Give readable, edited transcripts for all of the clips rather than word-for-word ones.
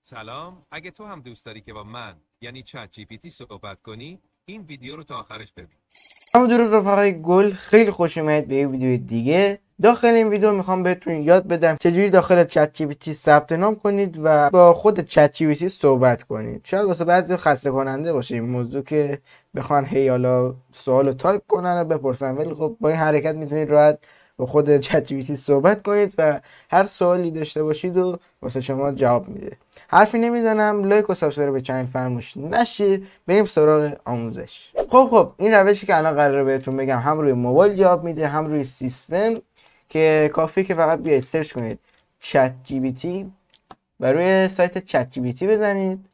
سلام، اگه تو هم دوست داری که با من یعنی چت جی پی تی صحبت کنی این ویدیو رو تا آخرش ببین. اما درود رفقای گل، خیلی خوش اومدید به یه ویدیو دیگه. داخل این ویدیو میخوام بهتون یاد بدم چجوری داخل چت جی پی تی ثبت نام کنید و با خود چت جی پی تی صحبت کنید. شاید واسه بعضی خسته کننده باشه این موضوع که بخوان هی حالا سوالو تایپ کنن و بپرسن، ولی خب با این حرکت میتونید راحت با خود چت جی پی تی صحبت کنید و هر سوالی داشته باشید و واسه شما جواب میده. حرفی نمیزنم، لایک و سابسکرایب به چنل فراموش نشه. بریم سراغ آموزش. خب این روشی که الان قراره بهتون بگم هم روی موبایل جواب میده هم روی سیستم، که کافیه که فقط بیاید سرچ کنید چت جی پی تی و روی سایت چت جی پی تی بزنید،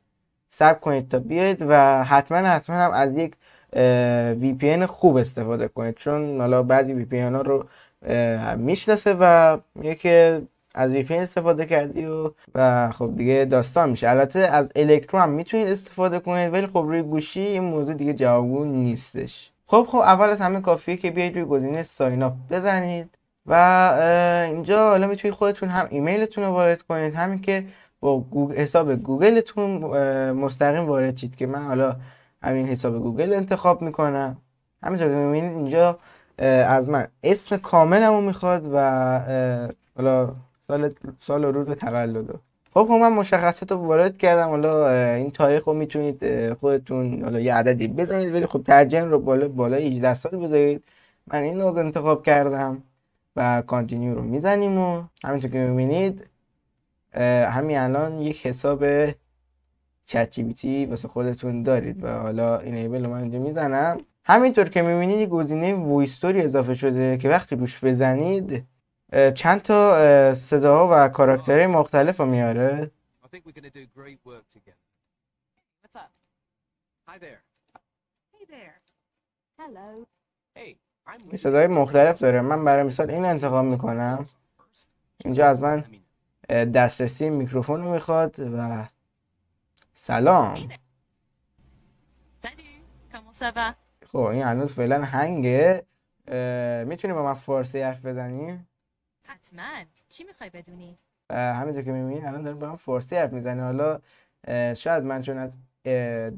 صبر کنید تا بیاید و حتما هم از یک وی پی ان خوب استفاده کنید، چون حالا بعضی وی پی ان ها رو میشناسه و میگه که از وی پی ان استفاده کردی و خب دیگه داستان میشه. البته از الکترو هم میتونید استفاده کنید، ولی خب روی گوشی این موضوع دیگه جوابگو نیستش. خب اول از همه کافیه که بیاید روی گزینه ساین اپ بزنید و اینجا حالا میتونید خودتون هم ایمیلتون رو وارد کنید، همین که با حساب گوگلتون مستقیم وارد شید، که من حالا همین حساب گوگل انتخاب میکنم. همینطور که میبینید اینجا از من اسم کاملمو میخواد و حالا سال و روز تولد. خب من مشخصات رو وارد کردم. حالا این تاریخ رو میتونید خودتون حالا یه عددی بزنید، ولی خب ترجیحاً رو بالای 18 سال بذارید. من این رو انتخاب کردم و کانتینیو رو میزنیم و همینطور که میبینید همین الان یک حساب چت جی پی تی واسه خودتون دارید و حالا اینیبل رو من اینجا میزنم. همینطور که میبینید گزینه وایس استوری اضافه شده که وقتی روش بزنید چند تا صداها و کاراکترهای مختلف رو میاره. این صداهای مختلف داره. من برای مثال این انتخاب میکنم. اینجا از من دسترسی میکروفون رو میخواد و سلام. خب این هنوز فعلا هنگه. میتونی با من فارسی حرف بزنی؟ حتما. چی میخوای بدونی؟ همینطور که میبینی الان داره با من فارسی حرف میزنه. حالا شاید من چون از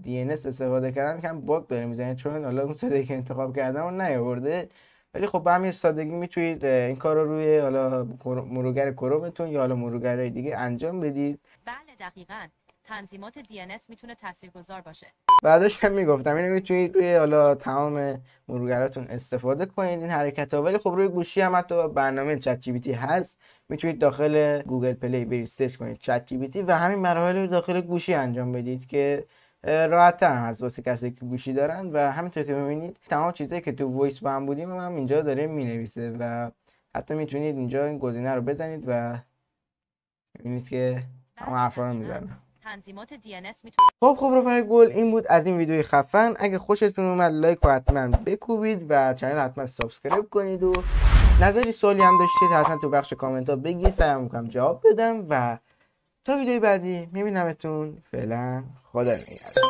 DNS استفاده کردم کم باگ داره میزنه، چون حالا اون صدایی که انتخاب کردم اون نیاورده، ولی خب به همین سادگی میتونید این کار رو روی حالا مرورگر کرومتون یا حالا مرورگرهای دیگه انجام بدید. بله دقیقاً. تنظیمات DNS میتونه تاثیرگذار باشه. بعدش میگفتم اینو میتونید روی حالا تمام مرورگراتون استفاده کنید این حرکت‌ها، ولی خب روی گوشی هم حتی برنامه چت جی پی تی هست. میتونید داخل گوگل پلی برید سرچ کنید چت جی پی تی و همین مراحل رو داخل گوشی انجام بدید که راحت‌تر هست واسه کسی که گوشی دارن. و همینطور که می‌بینید تمام چیزایی که تو وایس با هم بودیم هم اینجا داره مینویسه و حتی میتونید اینجا این گزینه رو بزنید و می‌بینید که همه حرفا رو میزنه. تنظیمات DNS میتونه. خب رفقای گل، این بود از این ویدیوی خفن. اگه خوشتون اومد لایک و حتما بکوبید و چنل حتما سابسکرایب کنید و نظری سوالی هم داشتید حتما تو بخش کامنت ها بگید، سعی میکنم جواب بدم و تا ویدیوی بعدی میبینمتون. فعلا خدا نگهدار.